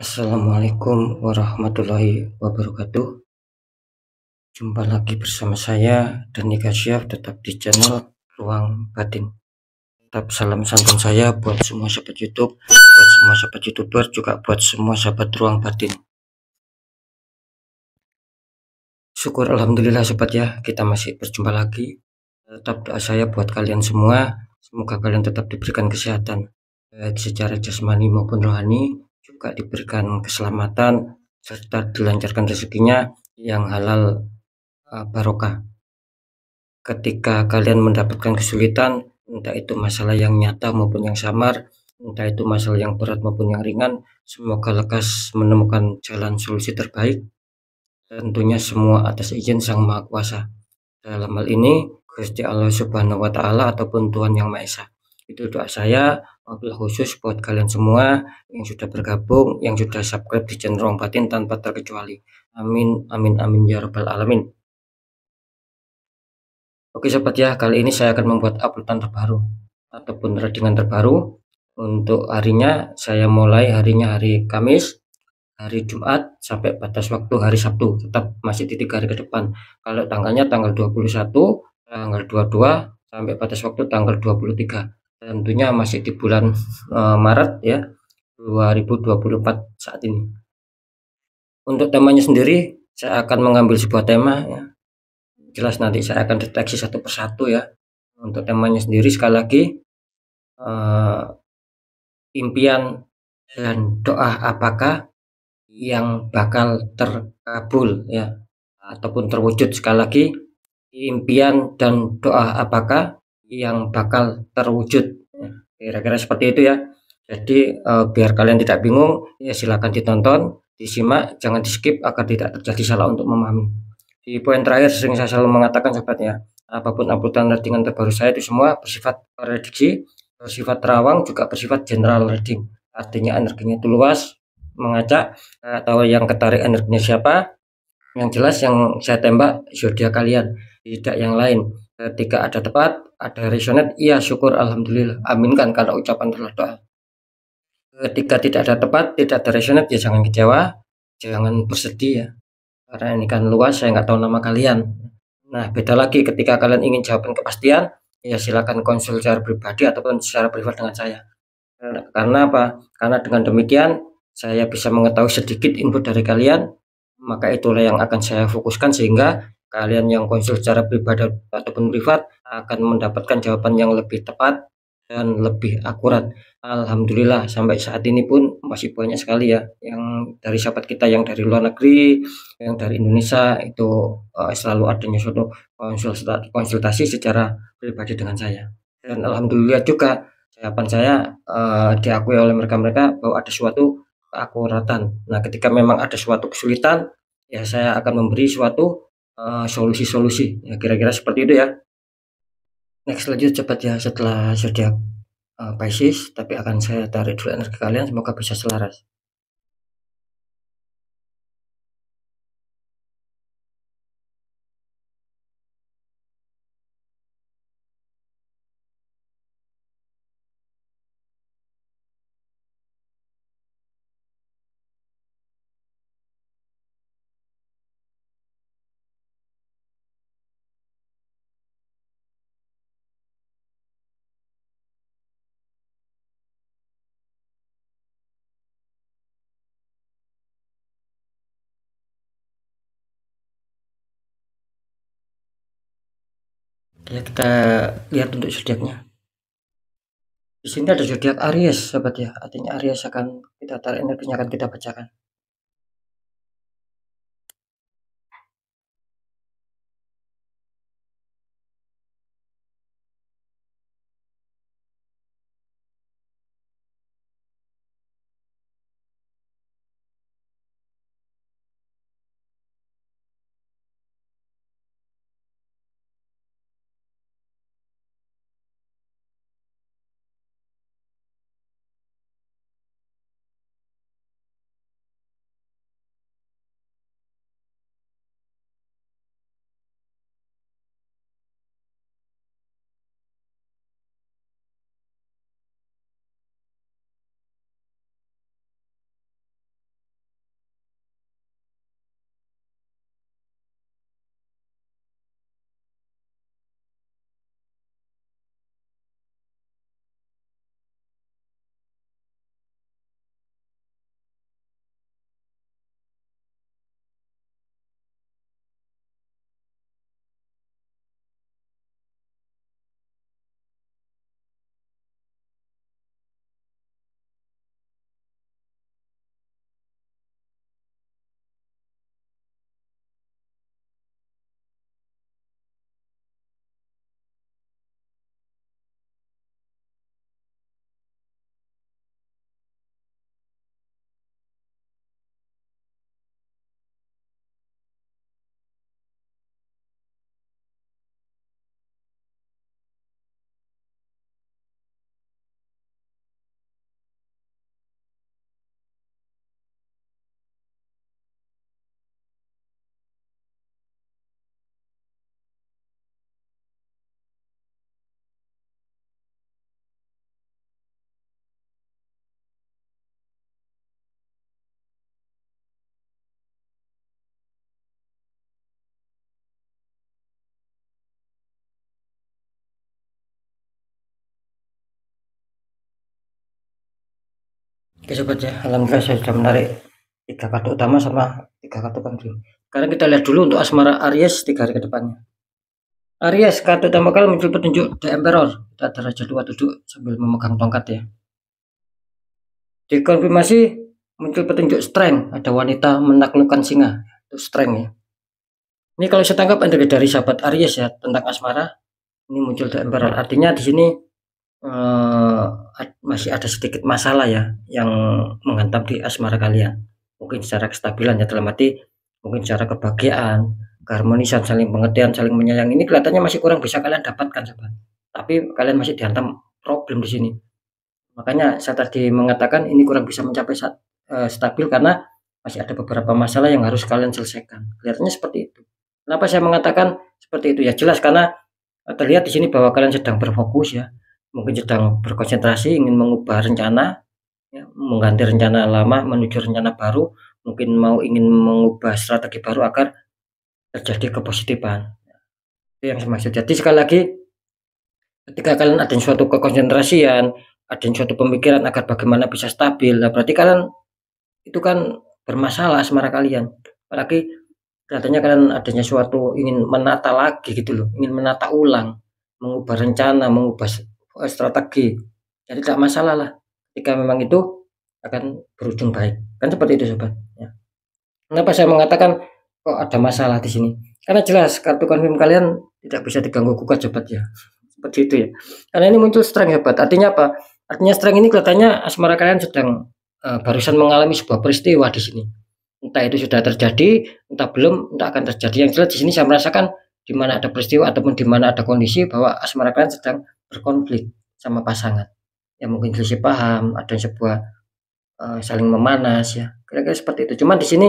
Assalamualaikum warahmatullahi wabarakatuh. Jumpa lagi bersama saya Danika Syaf, tetap di channel Ruang Batin. Tetap salam santun saya buat semua sahabat YouTube, buat semua sahabat YouTuber, juga buat semua sahabat Ruang Batin. Syukur alhamdulillah sobat ya, kita masih berjumpa lagi. Tetap doa saya buat kalian semua, semoga kalian tetap diberikan kesehatan, baik secara jasmani maupun rohani, juga diberikan keselamatan serta dilancarkan rezekinya yang halal barokah. Ketika kalian mendapatkan kesulitan, entah itu masalah yang nyata maupun yang samar, entah itu masalah yang berat maupun yang ringan, semoga lekas menemukan jalan solusi terbaik. Tentunya semua atas izin Sang Maha Kuasa. Dalam hal ini Gusti Allah Subhanahu wa Ta'ala ataupun Tuhan Yang Maha Esa. Itu doa saya wabil khusus buat kalian semua yang sudah bergabung, yang sudah subscribe di channel Ruang Batin tanpa terkecuali. Amin amin amin ya rabbal alamin. Oke sobat ya, kali ini saya akan membuat uploadan terbaru ataupun readingan terbaru. Untuk harinya saya mulai harinya hari Kamis, hari Jumat, sampai batas waktu hari Sabtu. Tetap masih di 3 hari ke depan. Kalau tanggalnya tanggal 21, tanggal 22, sampai batas waktu tanggal 23. Tentunya masih di bulan Maret ya, 2024 saat ini. Untuk temanya sendiri, saya akan mengambil sebuah tema ya. Jelas nanti saya akan deteksi satu persatu ya. Untuk temanya sendiri sekali lagi, impian dan doa apakah yang bakal terkabul ya, ataupun terwujud. Sekali lagi, impian dan doa apakah yang bakal terwujud ya, kira-kira seperti itu ya. Jadi biar kalian tidak bingung ya, silakan ditonton, disimak, jangan di skip agar tidak terjadi salah untuk memahami. Di poin terakhir sering saya selalu mengatakan sobat ya, apapun uploadan readingan terbaru saya itu semua bersifat prediksi, bersifat terawang, juga bersifat general reading. Artinya energinya itu luas, mengacak, atau yang ketarik energinya siapa. Yang jelas yang saya tembak zodiak kalian, tidak yang lain. Ketika ada tepat, ada resonate, iya syukur alhamdulillah, aminkan kalau ucapan adalah doa. Ketika tidak ada tepat, tidak ada resonate, ya jangan kecewa, jangan bersedih ya, karena ini kan luas, saya nggak tahu nama kalian. Nah beda lagi ketika kalian ingin jawaban kepastian, ya silakan konsul secara pribadi ataupun secara privat dengan saya. Karena apa? Karena dengan demikian saya bisa mengetahui sedikit input dari kalian, maka itulah yang akan saya fokuskan, sehingga kalian yang konsul secara pribadi ataupun privat akan mendapatkan jawaban yang lebih tepat dan lebih akurat. Alhamdulillah sampai saat ini pun masih banyak sekali ya yang dari sahabat kita yang dari luar negeri, yang dari Indonesia itu selalu adanya suatu konsultasi secara pribadi dengan saya. Dan alhamdulillah juga jawaban saya diakui oleh mereka-mereka bahwa ada suatu keakuratan. Nah ketika memang ada suatu kesulitan, ya saya akan memberi suatu solusi-solusi ya, kira-kira seperti itu ya. Next lanjut cepat ya, setelah zodiak Pisces, tapi akan saya tarik dulu energi kalian, semoga bisa selaras. Ya kita lihat untuk zodiaknya. Di sini ada zodiak Aries sobat ya, artinya Aries akan kita tarik energinya, akan kita bacakan. Oke sobat ya, alhamdulillah saya sudah menarik 3 kartu utama sama 3 kartu confirm. Sekarang kita lihat dulu untuk asmara Aries 3 hari ke depannya. Aries, kartu utama kalian muncul petunjuk The Emperor. Kita ada Raja 2 duduk sambil memegang tongkat ya. Dikonfirmasi muncul petunjuk Strength, ada wanita menaklukkan singa. Itu Strength ya. Ini kalau saya tangkap energi dari sahabat Aries ya tentang asmara, ini muncul The Emperor. Artinya di sini masih ada sedikit masalah ya yang menghantam di asmara kalian. Mungkin secara kestabilan ya, dalam arti mungkin secara kebahagiaan, keharmonisan, saling pengertian, saling menyayangi ini kelihatannya masih kurang bisa kalian dapatkan sobat. Tapi kalian masih dihantam problem di sini. Makanya saya tadi mengatakan ini kurang bisa mencapai stabil karena masih ada beberapa masalah yang harus kalian selesaikan. Kelihatannya seperti itu. Kenapa saya mengatakan seperti itu ya? Jelas karena terlihat di sini bahwa kalian sedang berfokus ya, mungkin sedang berkonsentrasi ingin mengubah rencana ya, mengganti rencana lama menuju rencana baru, mungkin ingin mengubah strategi baru agar terjadi kepositifan. Itu yang saya maksud. Jadi sekali lagi, ketika kalian ada suatu kekonsentrasian, ada suatu pemikiran agar bagaimana bisa stabil, nah berarti kalian itu kan bermasalah asmara kalian. Apalagi kelihatannya kalian adanya suatu ingin menata lagi gitu loh, ingin menata ulang, mengubah rencana, mengubah strategi. Jadi tidak masalah lah jika memang itu akan berujung baik. Kan seperti itu sobat ya. Kenapa saya mengatakan kok ada masalah di sini? Karena jelas kartu confirm kalian tidak bisa diganggu gugat sobat ya. Seperti itu ya. Karena ini muncul strength hebat. Artinya apa? Artinya strength ini kelihatannya asmara kalian sedang barusan mengalami sebuah peristiwa di sini. Entah itu sudah terjadi, entah belum, entah akan terjadi. Yang jelas di sini saya merasakan di mana ada peristiwa ataupun di mana ada kondisi bahwa asmara kalian sedang berkonflik sama pasangan. Ya mungkin selisih paham, ada sebuah saling memanas ya. Kira-kira seperti itu. Cuman di sini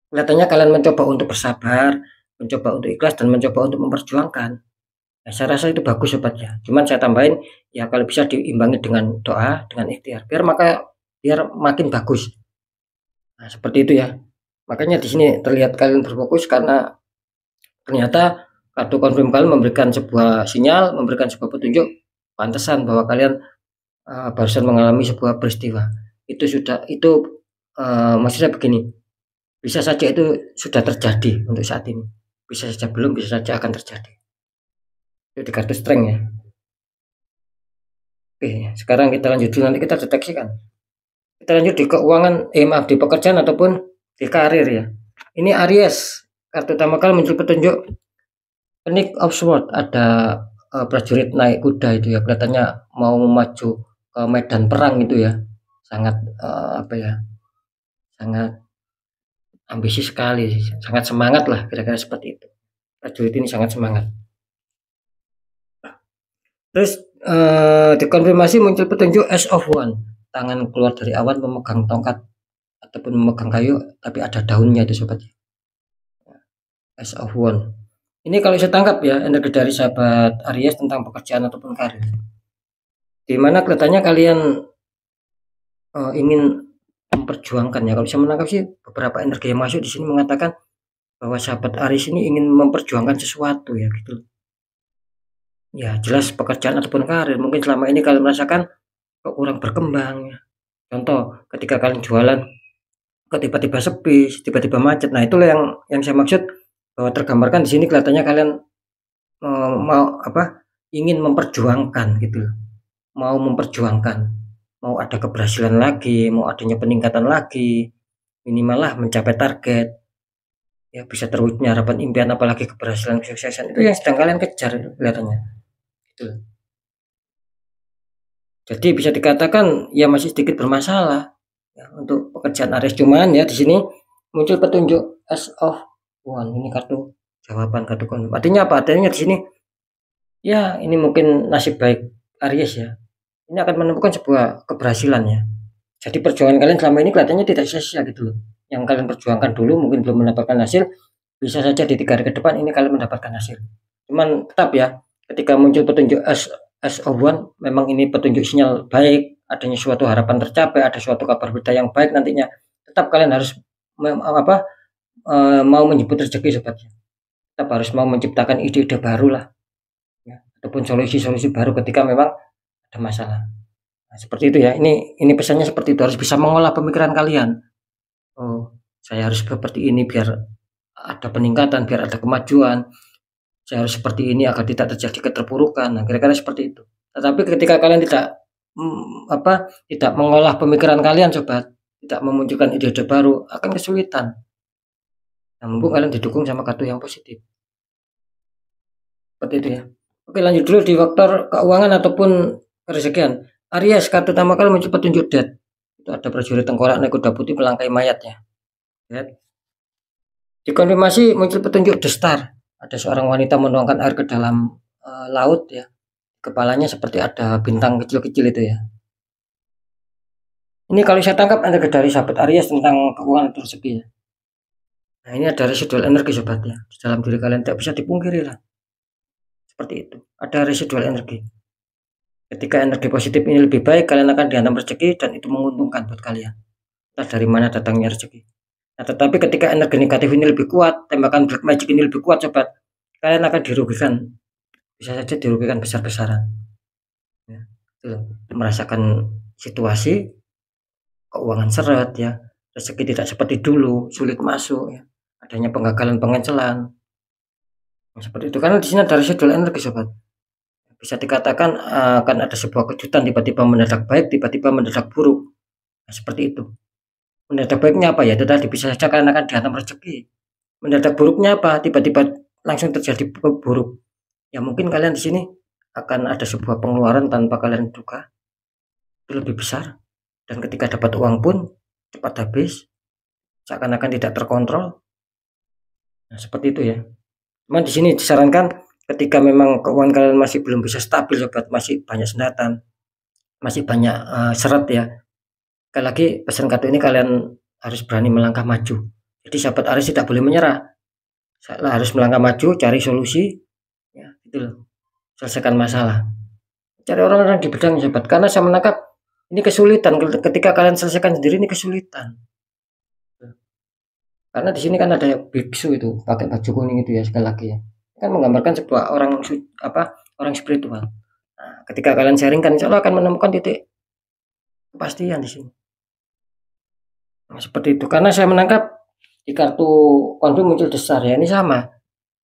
kelihatannya kalian mencoba untuk bersabar, mencoba untuk ikhlas dan mencoba untuk memperjuangkan. Nah, saya rasa itu bagus sobat ya. Cuman saya tambahin ya kalau bisa diimbangi dengan doa, dengan ikhtiar biar makin bagus. Nah, seperti itu ya. Makanya di sini terlihat kalian berfokus karena ternyata kartu confirm kalian memberikan sebuah sinyal, memberikan sebuah petunjuk pantesan bahwa kalian barusan mengalami sebuah peristiwa. Maksudnya begini, bisa saja itu sudah terjadi untuk saat ini. Bisa saja belum, bisa saja akan terjadi. Itu di kartu strength ya. Oke, sekarang kita lanjut dulu, nanti kita deteksikan. Kita lanjut di keuangan, di pekerjaan ataupun di karir ya. Ini Aries, kartu utama kalian muncul petunjuk Knight of Swords, ada prajurit naik kuda itu ya, kelihatannya mau maju ke medan perang itu ya. Sangat sangat ambisius sekali, sangat semangat lah kira-kira seperti itu. Prajurit ini sangat semangat. Terus dikonfirmasi muncul petunjuk Ace of Wand, tangan keluar dari awan memegang tongkat ataupun memegang kayu tapi ada daunnya itu sobat. Ace of Wand. Ini kalau saya tangkap ya energi dari sahabat Aries tentang pekerjaan ataupun karir. Dimana kelihatannya kalian ingin memperjuangkan ya. Kalau saya menangkap sih beberapa energi yang masuk di sini mengatakan bahwa sahabat Aries ini ingin memperjuangkan sesuatu ya gitu. Ya jelas pekerjaan ataupun karir, mungkin selama ini kalian merasakan kok kurang berkembang ya. Contoh ketika kalian jualan kok tiba-tiba sepi, tiba-tiba macet. Nah itulah yang saya maksud bahwa tergambarkan di sini kelihatannya kalian ingin memperjuangkan gitu, mau memperjuangkan, mau ada keberhasilan lagi, mau adanya peningkatan lagi, minimal lah mencapai target ya, bisa terwujudnya harapan impian, apalagi keberhasilan kesuksesan itu yang sedang kalian kejar kelihatannya gitu. Jadi bisa dikatakan ya masih sedikit bermasalah ya, untuk pekerjaan Aries. Cuman ya di sini muncul petunjuk Ace of Wand, ini kartu jawaban, kartu confirm. Artinya apa? Artinya di sini ya ini mungkin nasib baik Aries ya. Ini akan menemukan sebuah keberhasilan ya. Jadi perjuangan kalian selama ini kelihatannya tidak sia-sia gitu loh. Yang kalian perjuangkan dulu mungkin belum mendapatkan hasil, bisa saja di 3 hari ke depan ini kalian mendapatkan hasil. Cuman tetap ya, ketika muncul petunjuk Ace of Wand, memang ini petunjuk sinyal baik, adanya suatu harapan tercapai, ada suatu kabar berita yang baik nantinya. Tetap kalian harus mau menyebut rezeki sobatnya. Tetap harus mau menciptakan ide-ide baru lah ya, ataupun solusi-solusi baru ketika memang ada masalah. Nah, seperti itu ya. Ini pesannya seperti itu, harus bisa mengolah pemikiran kalian. Oh, saya harus seperti ini biar ada peningkatan, biar ada kemajuan. Saya harus seperti ini agar tidak terjadi keterpurukan. Nah, kira-kira seperti itu. Tetapi ketika kalian tidak mengolah pemikiran kalian, sobat, tidak memunculkan ide-ide baru, akan kesulitan. Nah, mumpung kalian didukung sama kartu yang positif. Seperti itu ya. Oke, lanjut dulu di faktor keuangan ataupun rezekian. Aries, kartu utama kalian muncul petunjuk death. Itu ada prajurit tengkorak naik kuda putih melangkai mayatnya. Lihat. Dikonfirmasi muncul petunjuk The Star. Ada seorang wanita menuangkan air ke dalam laut ya. Kepalanya seperti ada bintang kecil-kecil itu ya. Ini kalau saya tangkap energi dari sahabat Aries tentang keuangan dan rezeki ya. Nah, ini ada residual energi sobat ya. Di dalam diri kalian tidak bisa dipungkiri lah. Seperti itu. Ada residual energi. Ketika energi positif ini lebih baik, kalian akan dihantam rezeki dan itu menguntungkan buat kalian. Entah dari mana datangnya rezeki. Nah, tetapi ketika energi negatif ini lebih kuat, tembakan black magic ini lebih kuat sobat, kalian akan dirugikan. Bisa saja dirugikan besar-besaran. Ya, merasakan situasi keuangan seret ya, rezeki tidak seperti dulu, sulit masuk ya, adanya penggagalan pengencelan. Nah, seperti itu karena di sini ada residual energi sobat. Bisa dikatakan akan ada sebuah kejutan tiba-tiba mendadak baik, tiba-tiba mendadak buruk. Nah, seperti itu. Mendadak baiknya apa ya? Itu tadi bisa saja kalian akan dihantam rezeki. Mendadak buruknya apa? Tiba-tiba langsung terjadi buruk. Ya mungkin kalian di sini akan ada sebuah pengeluaran tanpa kalian duga. Itu lebih besar. Dan ketika dapat uang pun cepat habis, seakan-akan tidak terkontrol. Nah, seperti itu ya. Cuman di sini disarankan ketika memang keuangan kalian masih belum bisa stabil sobat, masih banyak sendatan, masih banyak seret ya. Sekali lagi pesan kartu ini kalian harus berani melangkah maju. Jadi sahabat Aries tidak boleh menyerah. Harus melangkah maju, cari solusi, ya gitu loh. Selesaikan masalah. Cari orang-orang di bidang sahabat. Karena saya menangkap ini kesulitan ketika kalian selesaikan sendiri, ini kesulitan. Karena di sini kan ada biksu itu pakai baju kuning itu ya, sekali lagi ya. Kan menggambarkan sebuah orang spiritual. Nah, ketika kalian sharingkan, insya Allah akan menemukan titik kepastian di sini. Nah, seperti itu. Karena saya menangkap di kartu konflik muncul besar ya, ini sama.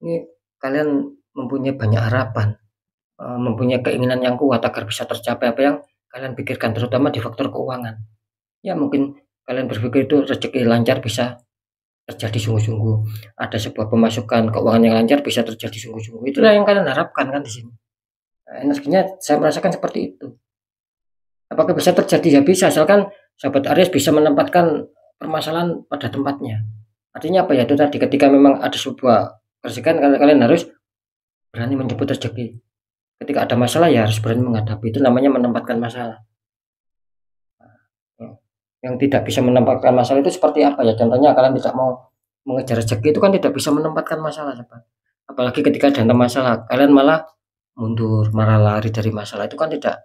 Ini kalian mempunyai banyak harapan, mempunyai keinginan yang kuat agar bisa tercapai apa yang kalian pikirkan, terutama di faktor keuangan. Ya mungkin kalian berpikir itu rezeki lancar bisa terjadi sungguh-sungguh, ada sebuah pemasukan keuangan yang lancar bisa terjadi sungguh-sungguh. Itulah yang kalian harapkan kan di sini. Nah, energinya saya merasakan seperti itu. Apakah bisa terjadi? Ya bisa, asalkan sahabat Aries bisa menempatkan permasalahan pada tempatnya. Artinya apa ya, itu tadi ketika memang ada sebuah kerezekian, kalian harus berani menjemput rezeki. Ketika ada masalah ya harus berani menghadapi, itu namanya menempatkan masalah. Yang tidak bisa menempatkan masalah itu seperti apa ya? Contohnya kalian tidak mau mengejar rezeki itu kan tidak bisa menempatkan masalah, sahabat. Apalagi ketika ada masalah, kalian malah mundur, malah lari dari masalah, itu kan tidak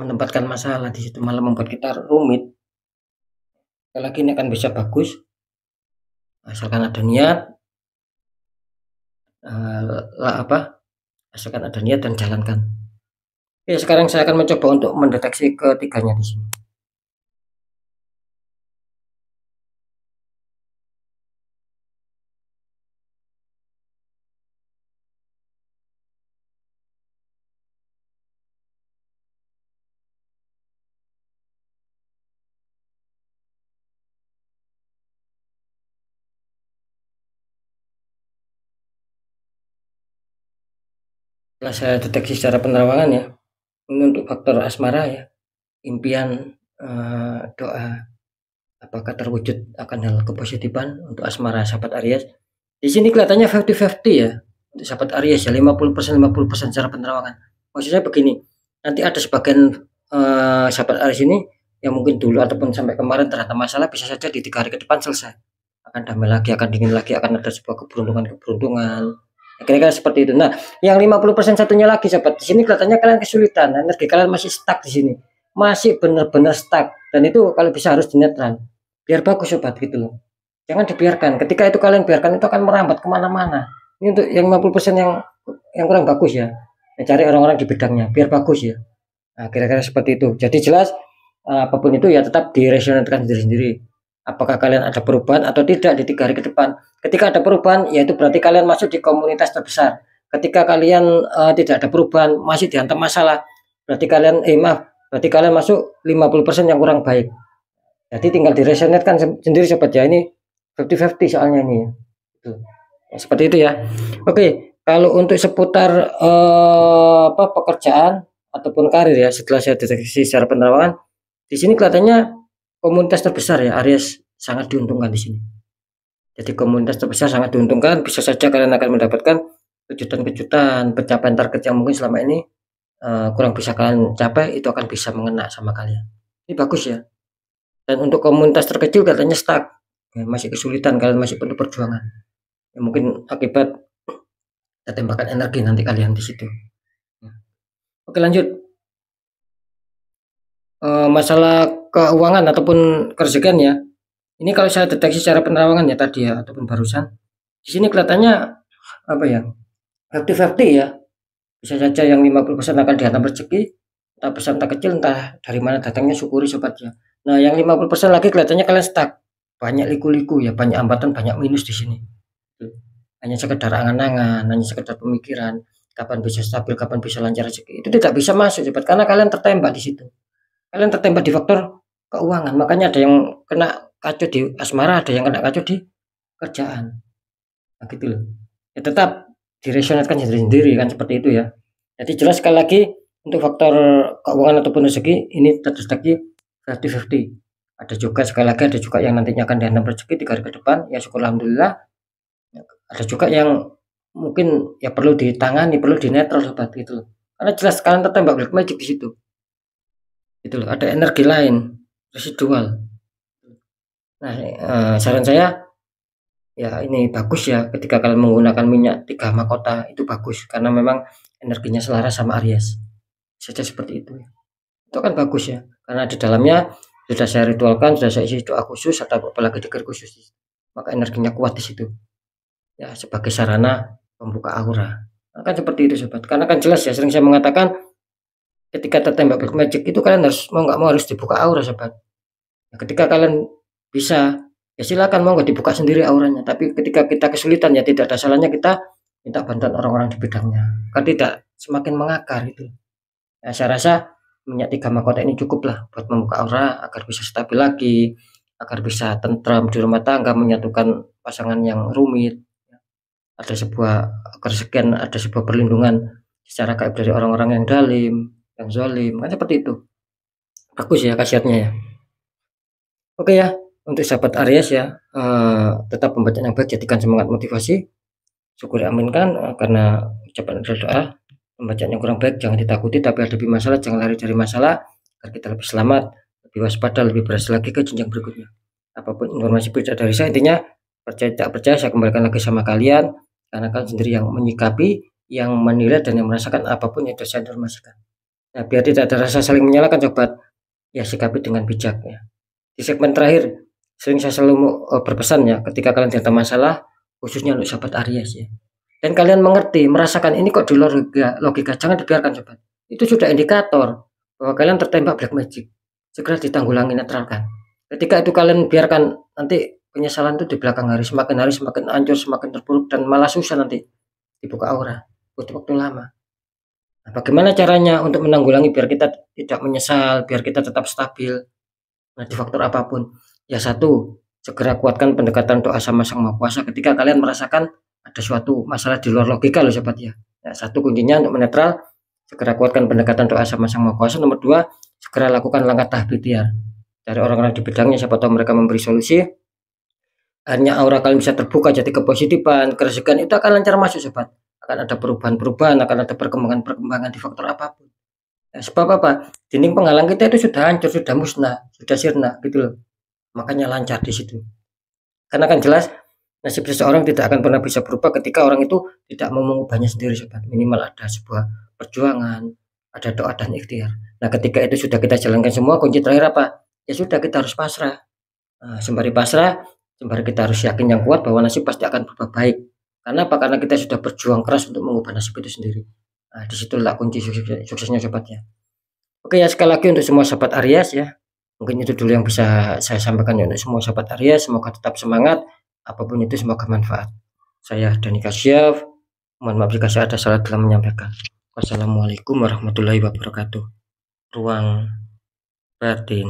menempatkan masalah, di situ malah membuat kita rumit. Apalagi ini akan bisa bagus asalkan ada niat, asalkan ada niat dan jalankan. Oke, sekarang saya akan mencoba untuk mendeteksi ketiganya di sini. Setelah saya deteksi secara penerawangan ya, ini untuk faktor asmara ya, impian, doa, apakah terwujud akan hal kepositifan untuk asmara sahabat Aries. Di sini kelihatannya 50-50 ya untuk sahabat Aries ya, 50% secara penerawangan. Maksudnya begini, nanti ada sebagian sahabat Aries ini yang mungkin dulu ataupun sampai kemarin ternyata masalah, bisa saja di 3 hari ke depan selesai, akan damai lagi, akan dingin lagi, akan ada sebuah keberuntungan. Kira-kira seperti itu. Nah, yang 50% satunya lagi sahabat, di sini kelihatannya kalian kesulitan, energi kalian masih stuck di sini, masih benar-benar stuck, dan itu kalau bisa harus dinetral biar bagus sobat gitu loh. Jangan dibiarkan, ketika itu kalian biarkan itu akan merambat kemana-mana. Ini untuk yang 50% yang kurang bagus ya, cari orang-orang di bidangnya biar bagus ya. Nah, kira-kira seperti itu. Jadi jelas apapun itu ya tetap diresonankan sendiri-sendiri. Apakah kalian ada perubahan atau tidak di 3 hari ke depan? Ketika ada perubahan, ya itu berarti kalian masuk di komunitas terbesar. Ketika kalian tidak ada perubahan, masih dihantam masalah, berarti kalian berarti kalian masuk 50% yang kurang baik. Jadi tinggal diresonetkan sendiri sobat ya, ini 50-50 soalnya ini ya. Ya, seperti itu ya. Oke, kalau untuk seputar pekerjaan ataupun karir ya, setelah saya deteksi secara penerawangan, di sini kelihatannya komunitas terbesar ya, Aries sangat diuntungkan di sini. Jadi komunitas terbesar sangat diuntungkan, bisa saja kalian akan mendapatkan kejutan-kejutan, pencapaian target yang mungkin selama ini kurang bisa kalian capai, itu akan bisa mengena sama kalian. Ini bagus ya. Dan untuk komunitas terkecil katanya stuck, ya, masih kesulitan, kalian masih perlu perjuangan. Ya, mungkin akibat tembakan energi nanti kalian di situ. Oke, lanjut. Masalah keuangan ataupun kerezekian ya. Ini kalau saya deteksi secara penerawangan ya tadi ya ataupun barusan. Di sini kelihatannya apa ya? 50-50 ya. Bisa saja yang 50% akan dihantam rezeki, entah besar entah kecil, entah dari mana datangnya, syukuri sobat ya. Nah, yang 50% lagi kelihatannya kalian stuck. Banyak liku-liku ya, banyak hambatan, banyak minus di sini. Hanya sekedar angan-angan, hanya sekedar pemikiran, kapan bisa stabil, kapan bisa lancar rezeki. Itu tidak bisa masuk sobat karena kalian tertembak di situ. Kalian tertembak di faktor keuangan, makanya ada yang kena kacau di asmara, ada yang kena kacau di kerjaan. Nah, gitu loh. Ya tetap diresonetkan sendiri-sendiri kan seperti itu ya. Jadi jelas sekali lagi untuk faktor keuangan ataupun rezeki ini terjadi 50-50. Ada juga sekali lagi ada juga yang nantinya akan dihantam rezeki 3 hari ke depan, ya syukur alhamdulillah. Ada juga yang mungkin ya perlu ditangani, perlu dinetral sobat gitu loh. Karena jelas kalian tertembak black magic di situ. Gitu loh, ada energi lain residual. Nah, saran saya ya ini bagus ya ketika kalian menggunakan minyak 3 mahkota itu bagus karena memang energinya selaras sama Aries. Saja seperti itu. Itu kan bagus ya karena di dalamnya sudah saya ritualkan, sudah saya isi doa khusus atau apalagi dikir khusus. Maka energinya kuat di situ. Ya sebagai sarana pembuka aura. Nah, kan seperti itu sobat. Karena kan jelas ya sering saya mengatakan ketika tertembak black magic itu kalian harus mau nggak mau harus dibuka aura sobat. Nah, ketika kalian bisa ya silakan mau nggak dibuka sendiri auranya, tapi ketika kita kesulitan ya tidak ada salahnya kita minta bantuan orang-orang di bidangnya kan tidak semakin mengakar itu. Nah, saya rasa minyak 3 mahkota ini cukup lah buat membuka aura agar bisa stabil lagi, agar bisa tentram di rumah tangga, menyatukan pasangan yang rumit, ada sebuah keresekian, ada sebuah perlindungan secara gaib dari orang-orang yang dalim, yang zalim, kan seperti itu. Bagus ya khasiatnya ya. Oke ya, untuk sahabat Aries ya, tetap pembacaan yang baik, jadikan semangat motivasi, syukur aminkan, karena ucapan doa, pembacaan yang kurang baik jangan ditakuti, tapi hadapi masalah, jangan lari dari masalah, agar kita lebih selamat, lebih waspada, lebih berhasil lagi ke jenjang berikutnya. Apapun informasi berita dari saya, intinya percaya tak percaya saya kembalikan lagi sama kalian, karena kalian sendiri yang menyikapi, yang menilai dan yang merasakan apapun yang saya informasikan. Nah, biar tidak ada rasa saling menyalahkan sobat, ya sikapi dengan bijak ya. Di segmen terakhir sering saya selalu berpesan ya ketika kalian dihantam masalah, khususnya untuk sahabat Aries ya, dan kalian mengerti merasakan ini kok di luar logika, jangan dibiarkan sobat. Itu sudah indikator bahwa kalian tertembak black magic, segera ditanggulangi, netralkan. Ketika itu kalian biarkan, nanti penyesalan itu di belakang hari semakin hancur, semakin terpuruk, dan malah susah nanti dibuka aura, butuh waktu lama. Nah, bagaimana caranya untuk menanggulangi biar kita tidak menyesal, biar kita tetap stabil? Nah, di faktor apapun ya, satu, segera kuatkan pendekatan doa sama Sang Maha Kuasa ketika kalian merasakan ada suatu masalah di luar logika loh sobat ya. Nah, satu kuncinya untuk menetral, segera kuatkan pendekatan doa sama Sang Maha Kuasa. Nomor 2, segera lakukan langkah tahap ikhtiar dari orang-orang di bidangnya, siapa tahu mereka memberi solusi. Akhirnya aura kalian bisa terbuka, jadi kepositifan, kerezekian itu akan lancar masuk sobat. Akan ada perubahan-perubahan, akan ada perkembangan-perkembangan di faktor apapun. Nah, sebab apa? Dinding penghalang kita itu sudah hancur, sudah musnah, sudah sirna gitu loh. Makanya lancar di situ. Karena kan jelas nasib seseorang tidak akan pernah bisa berubah ketika orang itu tidak mau mengubahnya sendiri sobat. Minimal ada sebuah perjuangan, ada doa dan ikhtiar. Nah, ketika itu sudah kita jalankan semua, kunci terakhir apa? Ya sudah, kita harus pasrah. Nah, sembari pasrah, sembari kita harus yakin yang kuat bahwa nasib pasti akan berubah baik. Karena apa? Karena kita sudah berjuang keras untuk mengubah nasib itu sendiri. Nah, disitulah kunci suksesnya sobatnya. Oke ya, sekali lagi untuk semua sahabat Aries ya, mungkin itu dulu yang bisa saya sampaikan ya untuk semua sahabat Aries. Semoga tetap semangat, apapun itu semoga manfaat. Saya Dani Kasyaf, mohon maaf jika saya ada salah dalam menyampaikan. Wassalamualaikum warahmatullahi wabarakatuh. Ruang batin.